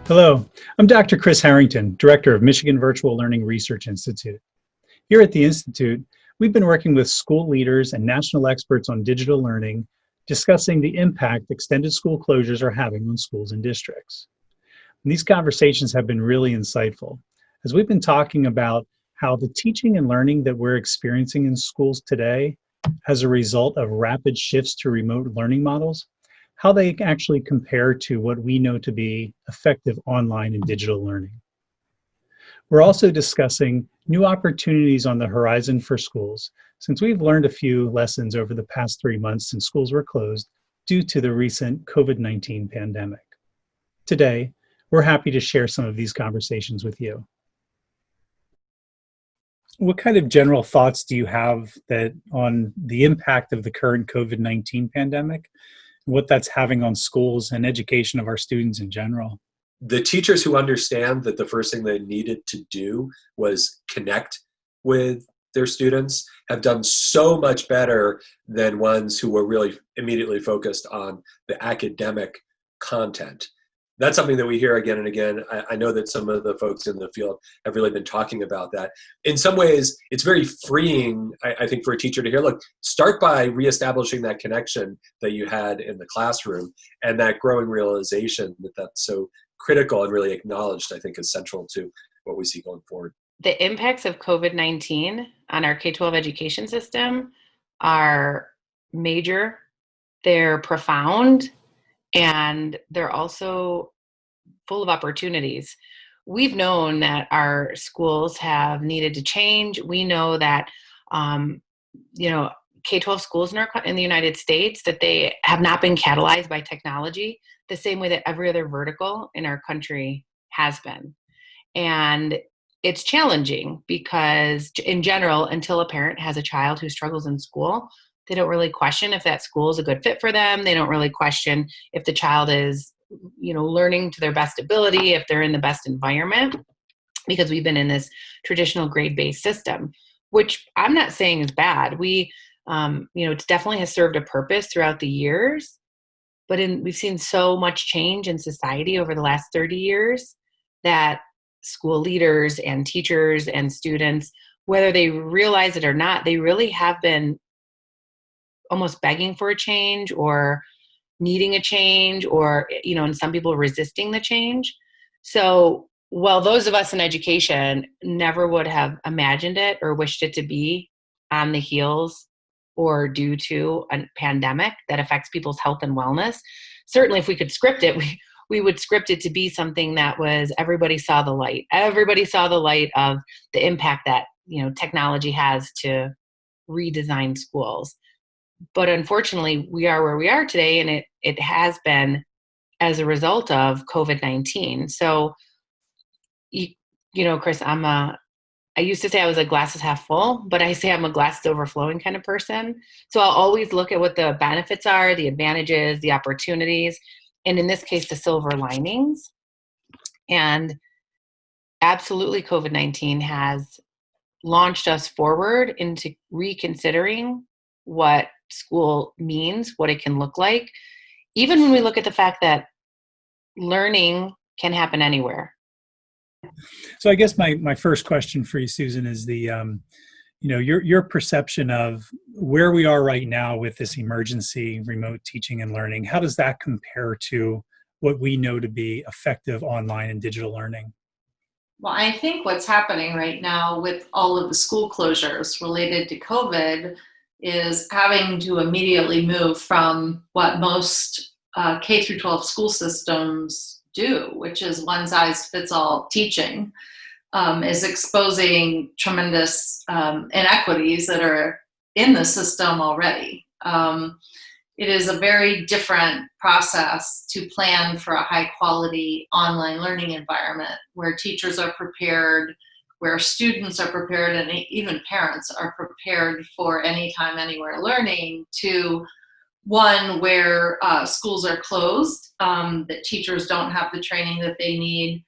Hello, I'm Dr. Chris Harrington, Director of Michigan Virtual Learning Research Institute. Here at the Institute, we've been working with school leaders and national experts on digital learning, discussing the impact extended school closures are having on schools and districts. And these conversations have been really insightful, as we've been talking about how the teaching and learning that we're experiencing in schools today, as a result of rapid shifts to remote learning models, how they actually compare to what we know to be effective online and digital learning. We're also discussing new opportunities on the horizon for schools, since we've learned a few lessons over the past 3 months since schools were closed due to the recent COVID-19 pandemic. Today, we're happy to share some of these conversations with you. What kind of general thoughts do you have on the impact of the current COVID-19 pandemic, what that's having on schools and education of our students in general? The teachers who understand that the first thing they needed to do was connect with their students have done so much better than ones who were really immediately focused on the academic content. That's something that we hear again and again. I know that some of the folks in the field have really been talking about that. In some ways, it's very freeing, I think, for a teacher to hear, look, start by reestablishing that connection that you had in the classroom, and that growing realization that that's so critical and really acknowledged, I think, is central to what we see going forward. The impacts of COVID-19 on our K-12 education system are major, they're profound, and they're also full of opportunities. We've known that our schools have needed to change. We know that, K-12 schools in the United States, that they have not been catalyzed by technology the same way that every other vertical in our country has been. And it's challenging because, in general, until a parent has a child who struggles in school, they don't really question if that school is a good fit for them. They don't really question if the child is, learning to their best ability, if they're in the best environment, because we've been in this traditional grade-based system, which I'm not saying is bad. It definitely has served a purpose throughout the years, but we've seen so much change in society over the last 30 years that school leaders and teachers and students, whether they realize it or not, they really have been almost begging for a change or needing a change or, and some people resisting the change. So while those of us in education never would have imagined it or wished it to be on the heels or due to a pandemic that affects people's health and wellness, certainly if we could script it, we would script it to be something that was everybody saw the light. Everybody saw the light of the impact that, technology has to redesign schools. But unfortunately, we are where we are today, and it has been as a result of COVID-19. So, Chris, I used to say I was a glasses half full, but I say I'm a glasses overflowing kind of person. So I'll always look at what the benefits are, the advantages, the opportunities, and in this case, the silver linings. And absolutely, COVID-19 has launched us forward into reconsidering what school means, what it can look like, even when we look at the fact that learning can happen anywhere. So I guess my first question for you, Susan, is your perception of where we are right now with this emergency remote teaching and learning. How does that compare to what we know to be effective online and digital learning? Well, I think what's happening right now with all of the school closures related to COVID is having to immediately move from what most K through 12 school systems do, which is one size fits all teaching, is exposing tremendous inequities that are in the system already. It is a very different process to plan for a high quality online learning environment where teachers are prepared, where students are prepared, and even parents are prepared for anytime, anywhere learning, to one where schools are closed, that teachers don't have the training that they need,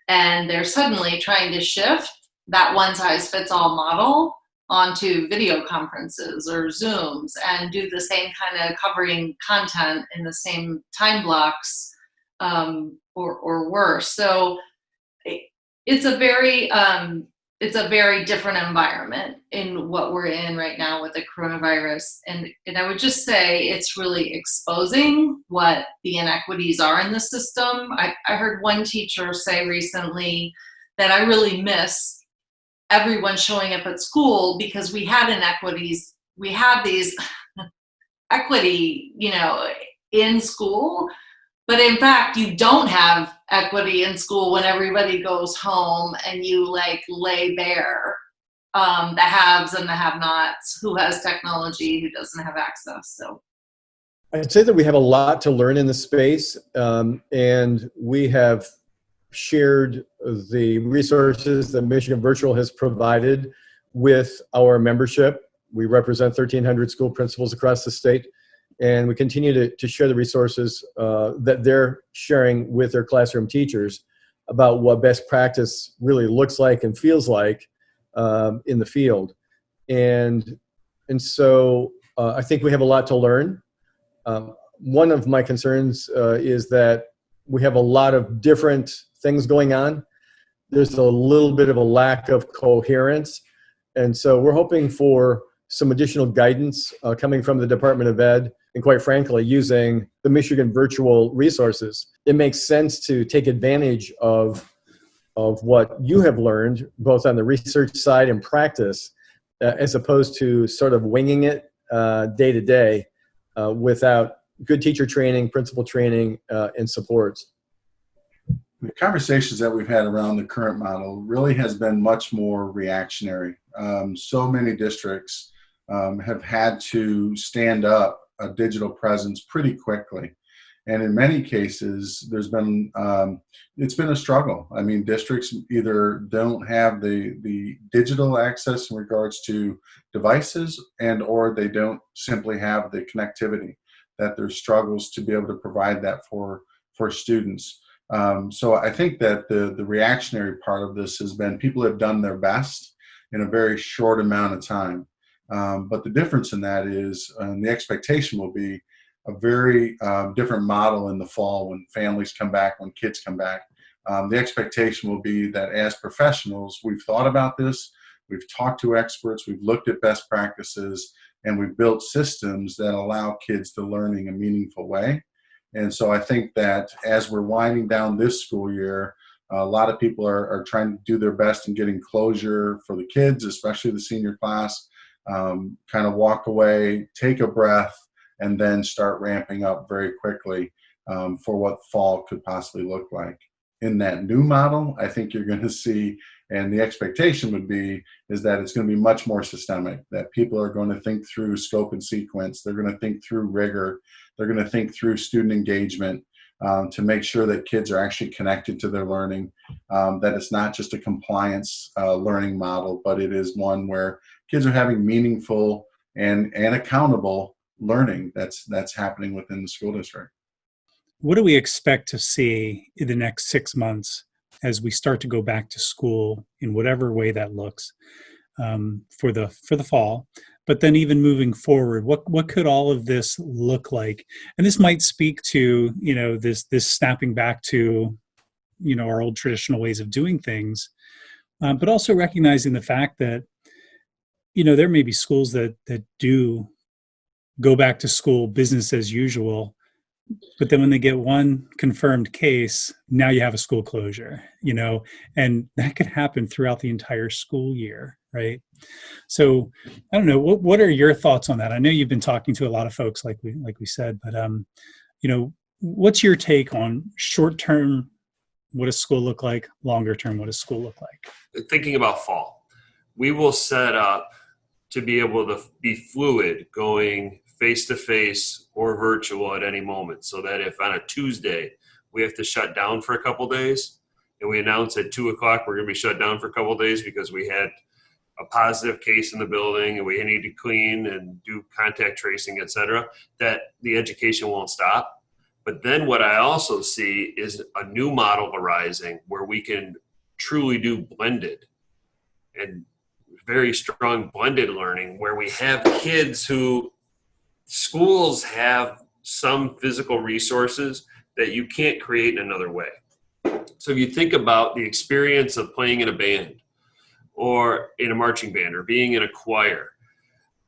and they're suddenly trying to shift that one size fits all model onto video conferences or Zooms and do the same kind of covering content in the same time blocks or worse. So it's a very different environment in what we're in right now with the coronavirus. And I would just say it's really exposing what the inequities are in the system. I heard one teacher say recently that I really miss everyone showing up at school because we had inequities. We had these equity, in school. But in fact, you don't have equity in school when everybody goes home and you lay bare the haves and the have-nots, who has technology, who doesn't have access. So I'd say that we have a lot to learn in this space, and we have shared the resources that Michigan Virtual has provided with our membership. We represent 1,300 school principals across the state. And we continue to share the resources that they're sharing with their classroom teachers about what best practice really looks like and feels like in the field. And so I think we have a lot to learn. One of my concerns is that we have a lot of different things going on. There's a little bit of a lack of coherence. And so we're hoping for some additional guidance coming from the Department of Ed, and quite frankly, using the Michigan Virtual resources. It makes sense to take advantage of what you have learned, both on the research side and practice, as opposed to sort of winging it day to day without good teacher training, principal training, and supports. The conversations that we've had around the current model really has been much more reactionary. So many districts have had to stand up a digital presence pretty quickly. And in many cases, there's been, it's been a struggle. I mean, districts either don't have the digital access in regards to devices, or they don't simply have the connectivity, that there's struggles to be able to provide that for students. So I think that the reactionary part of this has been people have done their best in a very short amount of time. But the difference in that is, the expectation will be a very different model in the fall when families come back, when kids come back. The expectation will be that as professionals, we've thought about this, we've talked to experts, we've looked at best practices, and we've built systems that allow kids to learn in a meaningful way. And so I think that as we're winding down this school year, a lot of people are trying to do their best in getting closure for the kids, especially the senior class. Kind of walk away, take a breath, and then start ramping up very quickly for what fall could possibly look like. In that new model, I think you're going to see, and the expectation would be, is that it's going to be much more systemic, that people are going to think through scope and sequence, they're going to think through rigor, they're going to think through student engagement to make sure that kids are actually connected to their learning, that it's not just a compliance learning model, but it is one where kids are having meaningful and accountable learning that's happening within the school district. What do we expect to see in the next 6 months as we start to go back to school in whatever way that looks for the fall? But then even moving forward, what could all of this look like? And this might speak to, this snapping back to, our old traditional ways of doing things, but also recognizing the fact that, there may be schools that do go back to school business as usual, but then when they get one confirmed case, now you have a school closure, and that could happen throughout the entire school year, right? So I don't know, what are your thoughts on that? I know you've been talking to a lot of folks, like we said, but what's your take on short term? What does school look like? Longer term, what does school look like? Thinking about fall, we will set up to be able to be fluid, going face-to-face or virtual at any moment, so that if on a Tuesday we have to shut down for a couple days and we announce at 2 o'clock we're going to be shut down for a couple days because we had a positive case in the building and we need to clean and do contact tracing, etc., that the education won't stop. But then what I also see is a new model arising where we can truly do blended and very strong blended learning, where we have kids who schools have some physical resources that you can't create in another way. So if you think about the experience of playing in a band or in a marching band or being in a choir,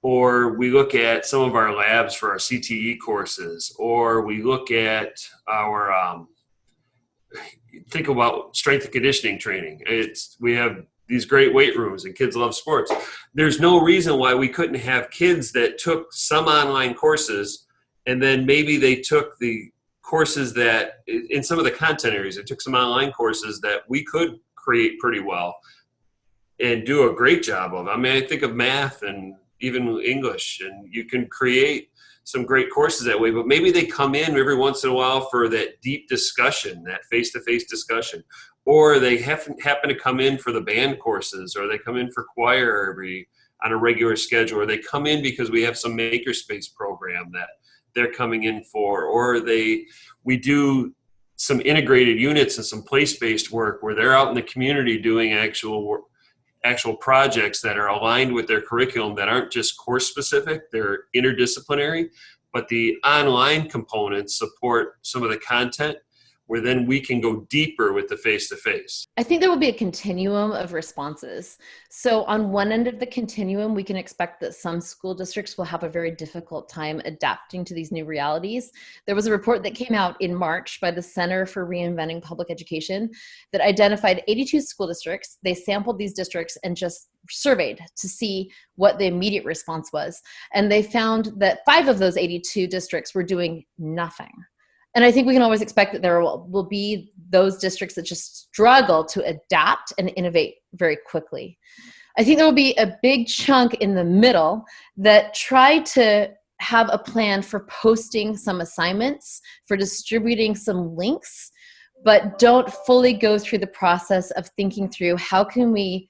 or we look at some of our labs for our CTE courses, or we look at our, think about strength and conditioning training. We have these great weight rooms and kids love sports. There's no reason why we couldn't have kids that took some online courses and then maybe they took the courses that in some of the content areas, they took some online courses that we could create pretty well and do a great job of. I mean, I think of math and even English, and you can create some great courses that way, but maybe they come in every once in a while for that deep discussion, that face-to-face discussion, or they happen to come in for the band courses, or they come in for choir on a regular schedule, or they come in because we have some makerspace program that they're coming in for, or we do some integrated units and some place-based work where they're out in the community doing actual projects that are aligned with their curriculum that aren't just course specific, they're interdisciplinary, but the online components support some of the content where then we can go deeper with the face-to-face. I think there will be a continuum of responses. So on one end of the continuum, we can expect that some school districts will have a very difficult time adapting to these new realities. There was a report that came out in March by the Center for Reinventing Public Education that identified 82 school districts. They sampled these districts and just surveyed to see what the immediate response was. And they found that 5 of those 82 districts were doing nothing. And I think we can always expect that there will be those districts that just struggle to adapt and innovate very quickly. I think there will be a big chunk in the middle that try to have a plan for posting some assignments, for distributing some links, but don't fully go through the process of thinking through how can we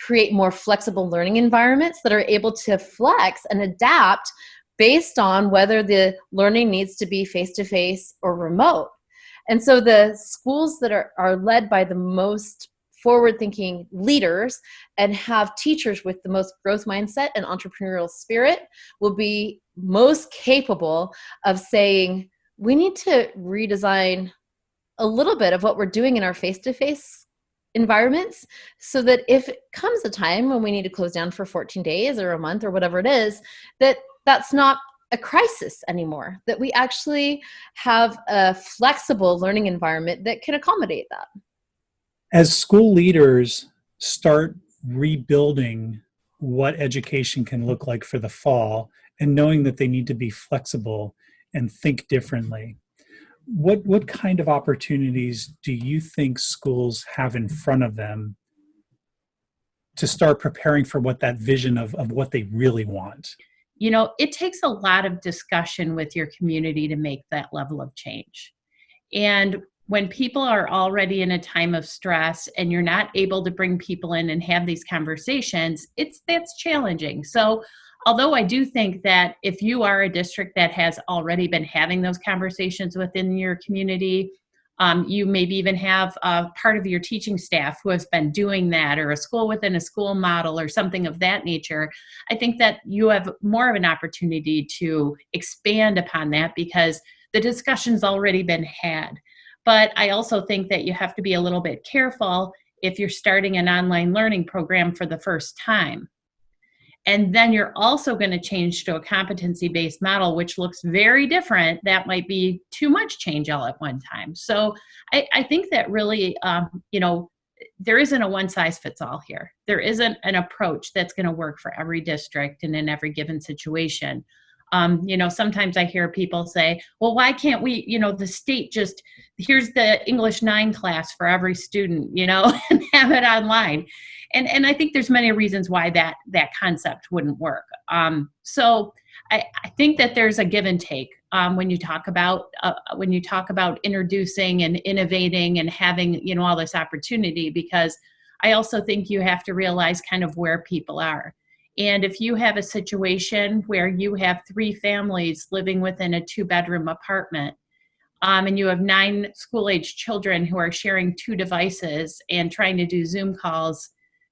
create more flexible learning environments that are able to flex and adapt based on whether the learning needs to be face-to-face or remote. And so the schools that are led by the most forward-thinking leaders and have teachers with the most growth mindset and entrepreneurial spirit will be most capable of saying, we need to redesign a little bit of what we're doing in our face-to-face environments so that if it comes a time when we need to close down for 14 days or a month or whatever it is, that's not a crisis anymore, that we actually have a flexible learning environment that can accommodate that. As school leaders start rebuilding what education can look like for the fall and knowing that they need to be flexible and think differently, what kind of opportunities do you think schools have in front of them to start preparing for what that vision of what they really want? You know, it takes a lot of discussion with your community to make that level of change. And when people are already in a time of stress and you're not able to bring people in and have these conversations, that's challenging. So although I do think that if you are a district that has already been having those conversations within your community, you maybe even have part of your teaching staff who has been doing that, or a school within a school model or something of that nature, I think that you have more of an opportunity to expand upon that because the discussion's already been had. But I also think that you have to be a little bit careful if you're starting an online learning program for the first time. And then you're also going to change to a competency-based model, which looks very different. That might be too much change all at one time. So I think that really, there isn't a one-size-fits-all here. There isn't an approach that's going to work for every district and in every given situation. Sometimes I hear people say, well, why can't we, the state just, here's the English 9 class for every student, and have it online. And I think there's many reasons why that concept wouldn't work. So I think that there's a give and take when you talk about introducing and innovating and having all this opportunity, because I also think you have to realize kind of where people are. And if you have a situation where you have 3 families living within a 2-bedroom apartment, and you have 9 school-age children who are sharing 2 devices and trying to do Zoom calls,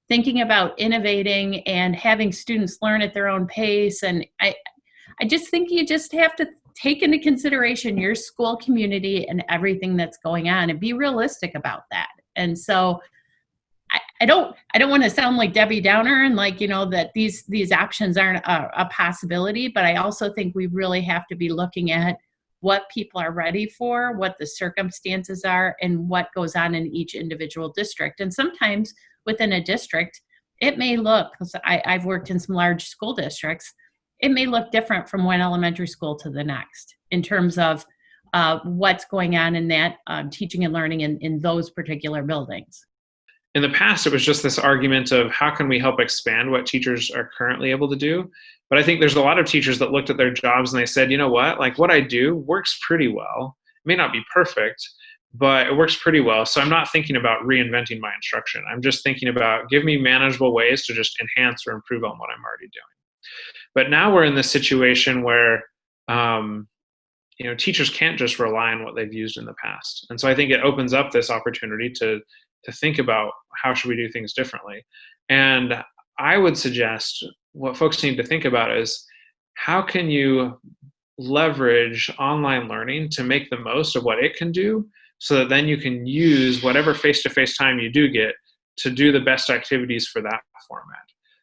thinking about innovating and having students learn at their own pace. And I I just think you just have to take into consideration your school community and everything that's going on and be realistic about that. And so I don't want to sound like Debbie Downer and like, you know, that these options aren't a possibility, but I also think we really have to be looking at what people are ready for, what the circumstances are, and what goes on in each individual district. And sometimes within a district, it may look, because I've worked in some large school districts, it may look different from one elementary school to the next in terms of what's going on in that teaching and learning in those particular buildings. In the past, it was just this argument of how can we help expand what teachers are currently able to do. But I think there's a lot of teachers that looked at their jobs and they said, you know what, like what I do works pretty well. It may not be perfect, but it works pretty well. So I'm not thinking about reinventing my instruction. I'm just thinking about give me manageable ways to just enhance or improve on what I'm already doing. But now we're in this situation where you know, teachers can't just rely on what they've used in the past. And so I think it opens up this opportunity to think about how should we do things differently. And I would suggest what folks need to think about is how can you leverage online learning to make the most of what it can do so that then you can use whatever face-to-face time you do get to do the best activities for that format.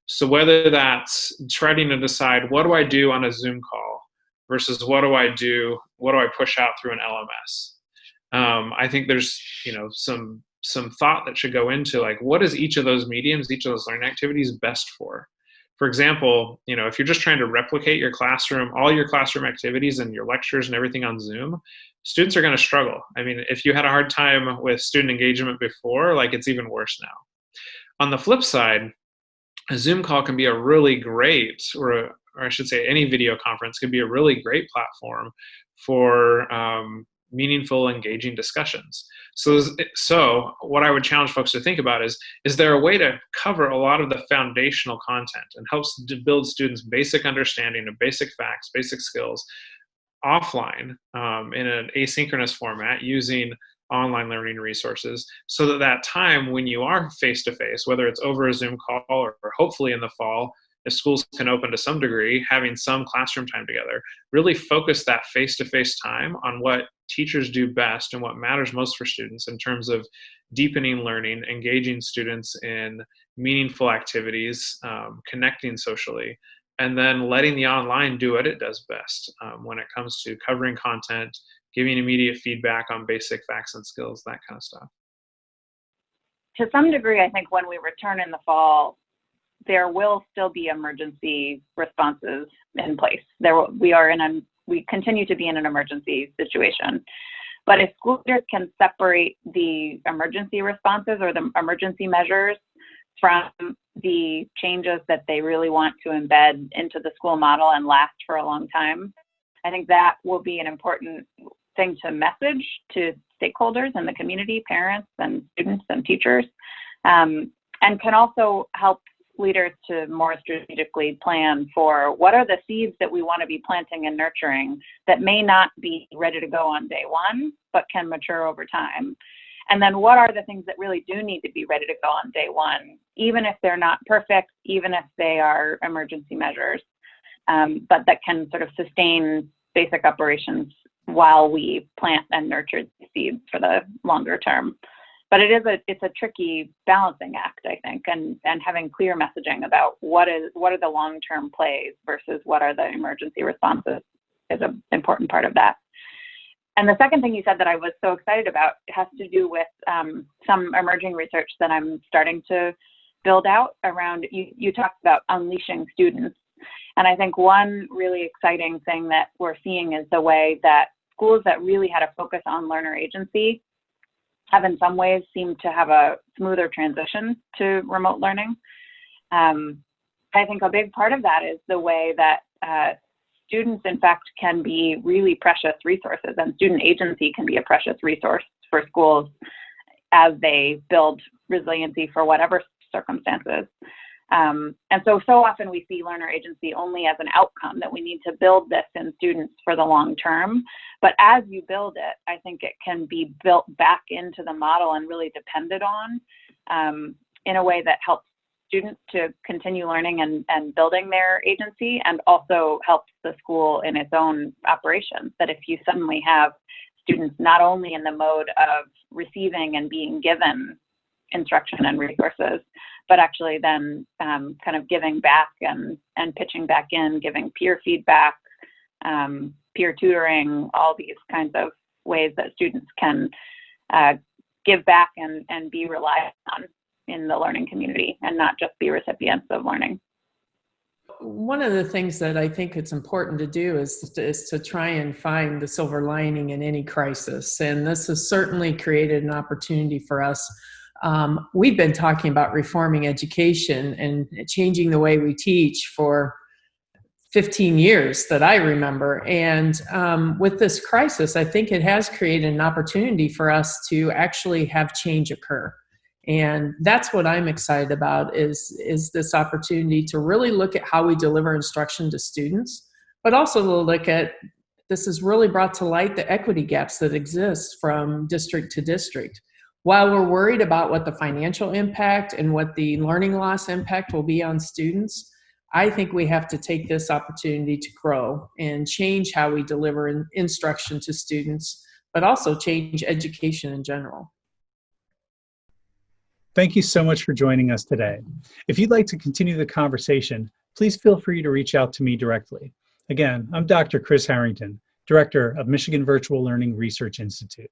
So whether that's trying to decide what do I do on a Zoom call versus what do I push out through an LMS. I think there's, you know, some thought that should go into like, what is each of those mediums, each of those learning activities best for? For example, you know, if you're just trying to replicate your classroom, all your classroom activities and your lectures and everything on Zoom, students are going to struggle. I mean, if you had a hard time with student engagement before, like it's even worse now. On the flip side, a Zoom call can be a really great, or I should say any video conference could be a really great platform for meaningful, engaging discussions. So what I would challenge folks to think about is there a way to cover a lot of the foundational content and helps to build students' basic understanding of basic facts, basic skills offline in an asynchronous format using online learning resources so that time when you are face-to-face, whether it's over a Zoom call or hopefully in the fall, if schools can open to some degree, having some classroom time together, really focus that face-to-face time on what teachers do best and what matters most for students in terms of deepening learning, engaging students in meaningful activities, connecting socially, and then letting the online do what it does best when it comes to covering content, giving immediate feedback on basic facts and skills, that kind of stuff. To some degree, I think when we return in the fall, there will still be emergency responses in place. We continue to be in an emergency situation. But if school leaders can separate the emergency responses or the emergency measures from the changes that they really want to embed into the school model and last for a long time, I think that will be an important thing to message to stakeholders in the community, parents and students and teachers, and can also help leaders to more strategically plan for what are the seeds that we want to be planting and nurturing that may not be ready to go on day one, but can mature over time. And then what are the things that really do need to be ready to go on day one, even if they're not perfect, even if they are emergency measures, but that can sort of sustain basic operations while we plant and nurture the seeds for the longer term. But it's a tricky balancing act, I think, and having clear messaging about what are the long-term plays versus what are the emergency responses is an important part of that. And the second thing you said that I was so excited about has to do with some emerging research that I'm starting to build out around, you talked about unleashing students. And I think one really exciting thing that we're seeing is the way that schools that really had a focus on learner agency have in some ways seemed to have a smoother transition to remote learning. I think a big part of that is the way that students, in fact, can be really precious resources, and student agency can be a precious resource for schools as they build resiliency for whatever circumstances. And so often we see learner agency only as an outcome, that we need to build this in students for the long term. But as you build it, I think it can be built back into the model and really depended on in a way that helps students to continue learning and building their agency, and also helps the school in its own operations. That if you suddenly have students not only in the mode of receiving and being given instruction and resources, but actually then kind of giving back and pitching back in, giving peer feedback, peer tutoring, all these kinds of ways that students can give back and be relied on in the learning community and not just be recipients of learning. One of the things that I think it's important to do is to try and find the silver lining in any crisis. And this has certainly created an opportunity for us. We've been talking about reforming education and changing the way we teach for 15 years that I remember. And with this crisis, I think it has created an opportunity for us to actually have change occur. And that's what I'm excited about is this opportunity to really look at how we deliver instruction to students, but also to look at, this has really brought to light the equity gaps that exist from district to district. While we're worried about what the financial impact and what the learning loss impact will be on students, I think we have to take this opportunity to grow and change how we deliver instruction to students, but also change education in general. Thank you so much for joining us today. If you'd like to continue the conversation, please feel free to reach out to me directly. Again, I'm Dr. Chris Harrington, Director of Michigan Virtual Learning Research Institute.